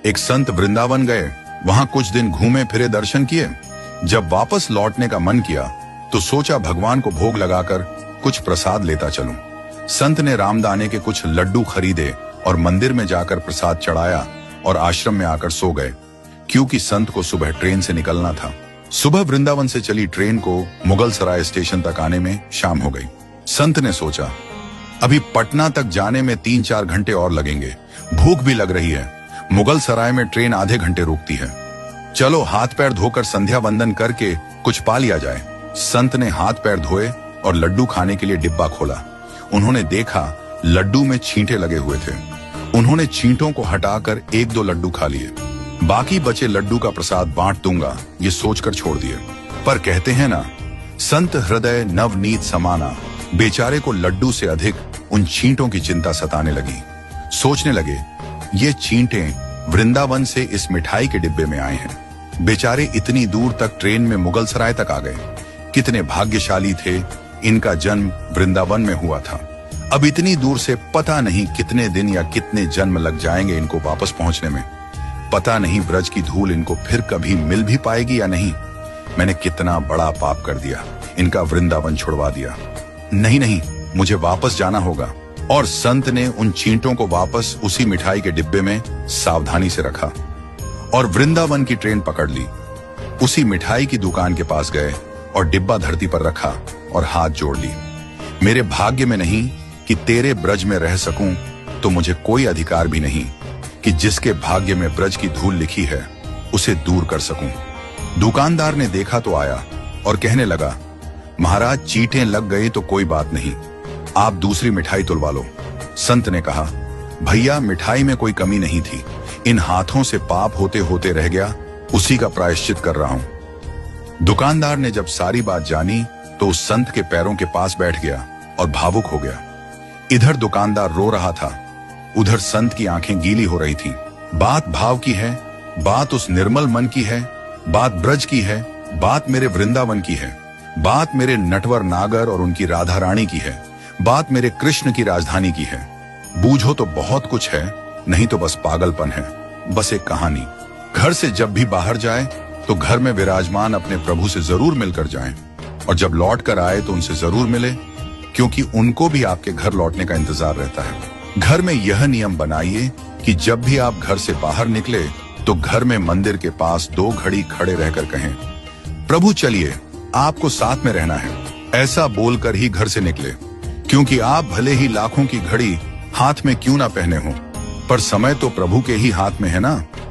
एक संत वृंदावन गए, वहां कुछ दिन घूमे फिरे, दर्शन किए। जब वापस लौटने का मन किया तो सोचा भगवान को भोग लगाकर कुछ प्रसाद लेता चलूं। संत ने रामदाने के कुछ लड्डू खरीदे और मंदिर में जाकर प्रसाद चढ़ाया और आश्रम में आकर सो गए, क्योंकि संत को सुबह ट्रेन से निकलना था। सुबह वृंदावन से चली ट्रेन को मुगल सराय स्टेशन तक आने में शाम हो गई। संत ने सोचा अभी पटना तक जाने में 3-4 घंटे और लगेंगे, भूख भी लग रही है। मुगल सराय में ट्रेन आधे घंटे रुकती है, चलो हाथ पैर धोकर संध्या वंदन करके कुछ पा लिया जाए। संत ने हाथ पैर धोए और लड्डू खाने के लिए डिब्बा खोला। उन्होंने देखा लड्डू में छींटे लगे हुए थे। उन्होंने छींटों को हटाकर 1-2 लड्डू खा लिए। बाकी बचे लड्डू का प्रसाद बांट दूंगा, ये सोचकर छोड़ दिए। पर कहते हैं ना, संत हृदय नवनीत समाना। बेचारे को लड्डू से अधिक उन छींटों की चिंता सताने लगी। सोचने लगे ये छींटे वृंदावन से इस मिठाई के डिब्बे में आए हैं। बेचारे इतनी दूर तक ट्रेन में मुगल सराय तक आ गए। कितने भाग्यशाली थे, इनका जन्म वृंदावन में हुआ था। अब इतनी दूर से पता नहीं कितने दिन या कितने जन्म लग जाएंगे इनको वापस पहुंचने में। पता नहीं ब्रज की धूल इनको फिर कभी मिल भी पाएगी या नहीं। मैंने कितना बड़ा पाप कर दिया, इनका वृंदावन छुड़वा दिया। नहीं, मुझे वापस जाना होगा। और संत ने उन छींटों को वापस उसी मिठाई के डिब्बे में सावधानी से रखा और वृंदावन की ट्रेन पकड़ ली। उसी मिठाई की दुकान के पास गए और डिब्बा धरती पर रखा और हाथ जोड़ ली। मेरे भाग्य में नहीं कि तेरे ब्रज में रह सकूं, तो मुझे कोई अधिकार भी नहीं कि जिसके भाग्य में ब्रज की धूल लिखी है उसे दूर कर सकूं। दुकानदार ने देखा तो आया और कहने लगा, महाराज चींटे लग गई तो कोई बात नहीं, आप दूसरी मिठाई तुलवा लो। संत ने कहा, भैया मिठाई में कोई कमी नहीं थी, इन हाथों से पाप होते होते रह गया, उसी का प्रायश्चित कर रहा हूं। दुकानदार ने जब सारी बात जानी तो उस संत के पैरों के पास बैठ गया और भावुक हो गया। इधर दुकानदार रो रहा था, उधर संत की आंखें गीली हो रही थीं। बात भाव की है, बात उस निर्मल मन की है, बात ब्रज की है, बात मेरे वृंदावन की है, बात मेरे नटवर नागर और उनकी राधा रानी की है, बात मेरे कृष्ण की राजधानी की है। बूझो तो बहुत कुछ है, नहीं तो बस पागलपन है, बस एक कहानी। घर से जब भी बाहर जाए तो घर में विराजमान अपने प्रभु से जरूर मिलकर जाएं, और जब लौट कर आए तो उनसे जरूर मिले, क्योंकि उनको भी आपके घर लौटने का इंतजार रहता है। घर में यह नियम बनाइए कि जब भी आप घर से बाहर निकले तो घर में मंदिर के पास 2 घड़ी खड़े रहकर कहें, प्रभु चलिए आपको साथ में रहना है। ऐसा बोलकर ही घर से निकले, क्योंकि आप भले ही लाखों की घड़ी हाथ में क्यों ना पहने हो, पर समय तो प्रभु के ही हाथ में है ना।